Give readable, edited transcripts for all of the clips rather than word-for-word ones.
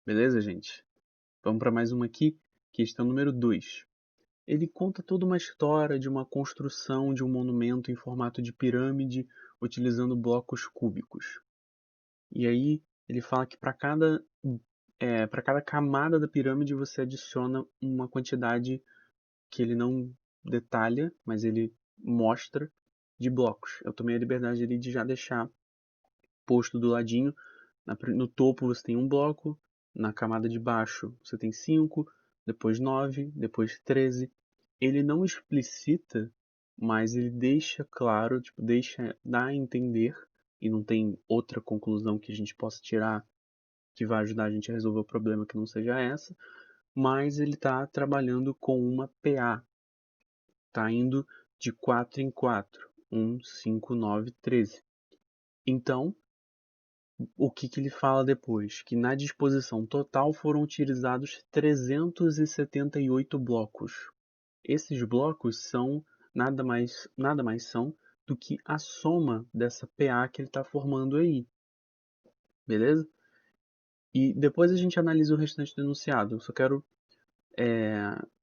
Beleza, gente? Vamos para mais uma aqui, questão número 2. Ele conta toda uma história de uma construção de um monumento em formato de pirâmide utilizando blocos cúbicos. E aí ele fala que para cada camada da pirâmide você adiciona uma quantidade que ele não detalha, mas ele mostra de blocos. Eu tomei a liberdade ali de já deixar posto do ladinho. No topo você tem um bloco, na camada de baixo você tem 5, depois 9, depois 13. Ele não explicita, mas ele deixa claro, tipo, dá a entender, e não tem outra conclusão que a gente possa tirar que vai ajudar a gente a resolver o problema que não seja essa, mas ele está trabalhando com uma PA, está indo de 4 em 4, 1, 5, 9, 13. Então, o que ele fala depois? Que na disposição total foram utilizados 378 blocos. Esses blocos são nada mais são do que a soma dessa PA que ele está formando aí, beleza? E depois a gente analisa o restante do enunciado. Eu só quero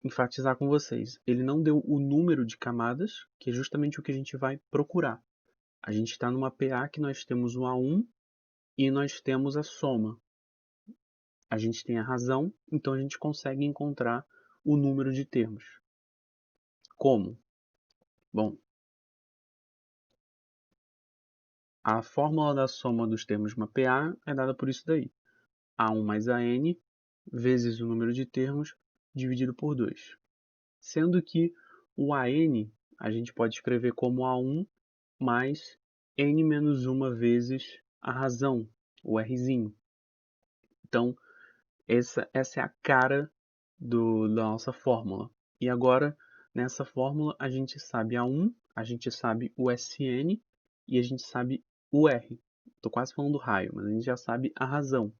enfatizar com vocês. Ele não deu o número de camadas, que é justamente o que a gente vai procurar. A gente está numa PA que nós temos o A1 e nós temos a soma. A gente tem a razão, então a gente consegue encontrar o número de termos. Como? Bom, a fórmula da soma dos termos de uma PA é dada por isso daí. A1 mais AN vezes o número de termos dividido por 2. Sendo que o AN a gente pode escrever como A1 mais N menos 1 vezes a razão, o Rzinho. Então, essa é a cara da nossa fórmula. E agora, nessa fórmula, a gente sabe A1, a gente sabe o Sn e a gente sabe o R. Estou quase falando do raio, mas a gente já sabe a razão.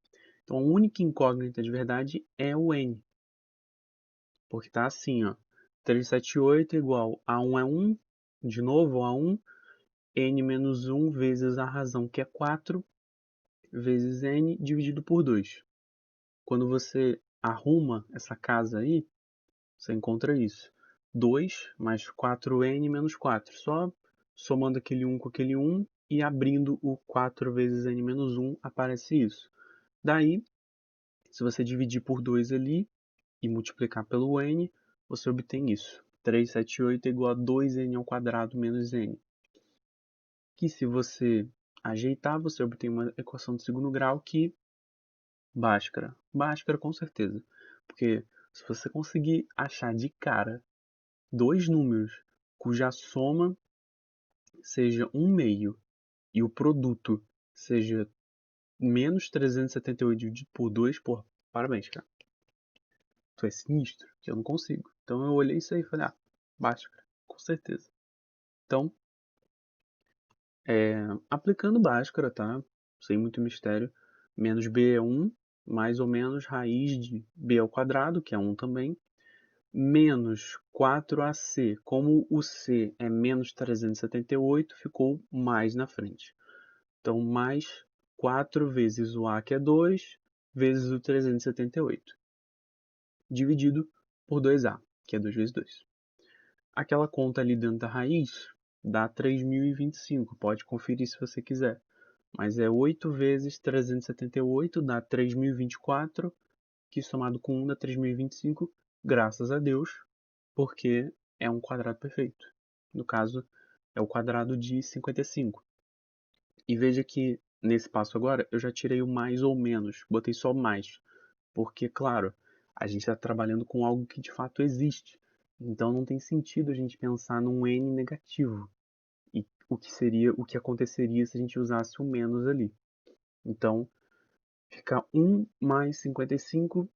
Então, a única incógnita de verdade é o N. Porque está assim, ó. 378 igual A1 é 1, de novo A1, N menos 1 vezes a razão, que é 4, vezes N dividido por 2. Quando você arruma essa casa aí, você encontra isso. 2 mais 4n menos 4. Só somando aquele 1 com aquele 1 e abrindo o 4 vezes n menos 1, aparece isso. Daí, se você dividir por 2 ali e multiplicar pelo n, você obtém isso. 378 é igual a 2n ao quadrado menos n. Que se você ajeitar, você obtém uma equação de segundo grau que Bhaskara. Bhaskara com certeza. Porque se você conseguir achar de cara dois números cuja soma seja um meio e o produto seja menos 378 dividido por 2, pô, parabéns, cara. Tu é sinistro, que eu não consigo. Então eu olhei isso aí e falei, Bhaskara, com certeza. Então, aplicando Bhaskara, tá? Sem muito mistério. Menos b é 1, mais ou menos raiz de b ao quadrado, que é 1 também, menos 4ac. Como o c é menos 378, ficou mais na frente. Então, mais 4 vezes o a, que é 2, vezes o 378, dividido por 2a, que é 2 vezes 2. Aquela conta ali dentro da raiz dá 3.025, pode conferir se você quiser. Mas é 8 vezes 378, dá 3.024, que somado com 1 dá 3.025, graças a Deus, porque é um quadrado perfeito. No caso, é o quadrado de 55. E veja que nesse passo agora eu já tirei o mais ou menos, botei só mais, porque, claro, a gente está trabalhando com algo que de fato existe. Então não tem sentido a gente pensar num n negativo. E o que aconteceria se a gente usasse o menos ali. Então, fica 1 mais 55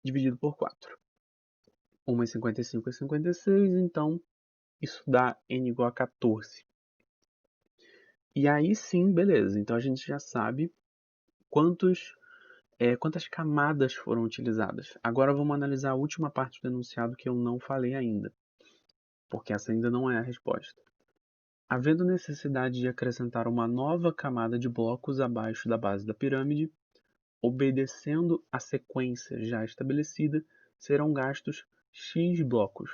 dividido por 4. 1 mais 55 é 56, então isso dá n igual a 14. E aí sim, beleza. Então a gente já sabe quantas camadas foram utilizadas. Agora vamos analisar a última parte do enunciado que eu não falei ainda, porque essa ainda não é a resposta. Havendo necessidade de acrescentar uma nova camada de blocos abaixo da base da pirâmide, obedecendo a sequência já estabelecida, serão gastos x blocos.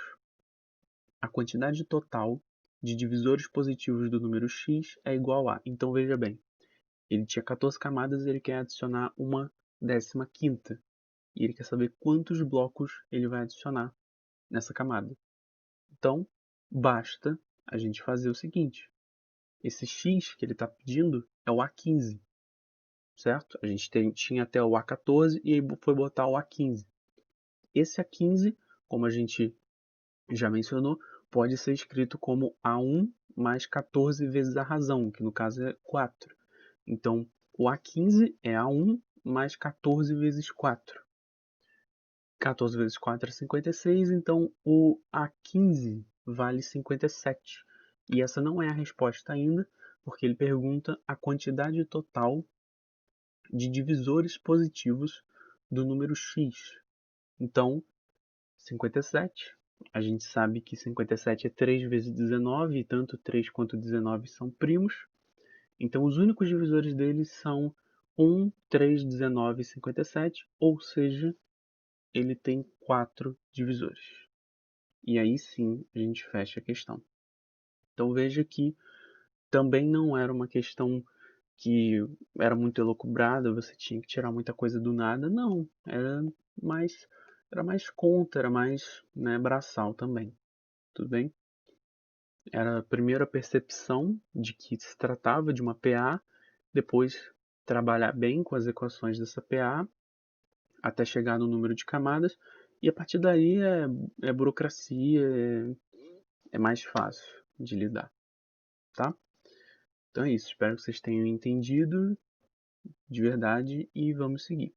A quantidade total de divisores positivos do número x é igual a... Então, veja bem, ele tinha 14 camadas e ele quer adicionar uma 15ª. E ele quer saber quantos blocos ele vai adicionar nessa camada. Então, basta a gente fazer o seguinte. Esse x que ele está pedindo é o A15, certo? A gente tinha até o A14 e aí foi botar o A15. Esse A15, como a gente já mencionou, pode ser escrito como A1 mais 14 vezes a razão, que no caso é 4. Então, o A15 é A1 mais 14 vezes 4. 14 vezes 4 é 56, então o A15 vale 57. E essa não é a resposta ainda, porque ele pergunta a quantidade total de divisores positivos do número x. Então, 57, a gente sabe que 57 é 3 vezes 19, e tanto 3 quanto 19 são primos. Então, os únicos divisores deles são 1, 3, 19 e 57, ou seja, ele tem 4 divisores. E aí sim a gente fecha a questão. Então veja que também não era uma questão que era muito elucubrada, você tinha que tirar muita coisa do nada. Não, era mais conta, era mais, né, braçal também. Tudo bem? Era a primeira percepção de que se tratava de uma PA, depois trabalhar bem com as equações dessa PA, até chegar no número de camadas, e a partir daí é burocracia, é mais fácil de lidar, tá? Então é isso, espero que vocês tenham entendido de verdade e vamos seguir.